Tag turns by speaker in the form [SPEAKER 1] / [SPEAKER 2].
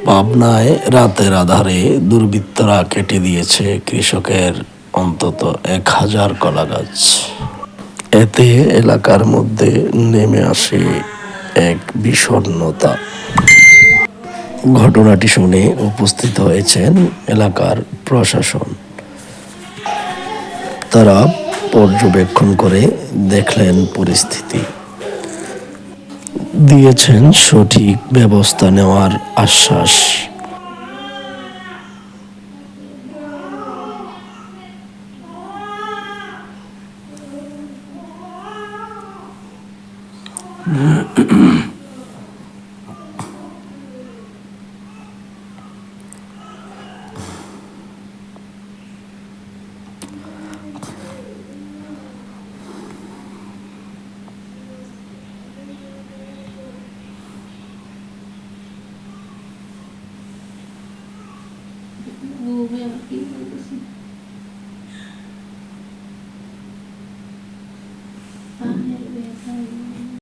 [SPEAKER 1] পাবনায় রাতের আঁধারে দুর্বৃত্তরা কেটে দিয়েছে কৃষকের অন্তত 1,000 কলা গাছ। এতে এলাকার মধ্যে নেমে আসে এক বিষণ্ণতা। ঘটনাটি শুনে উপস্থিত হয়েছেন এলাকার প্রশাসন। তারা পর্যবেক্ষণ করে দেখলেন পরিস্থিতি, দিয়েছেন সঠিক ব্যবস্থা নেওয়ার আশ্বাস।
[SPEAKER 2] वो मैं आपकी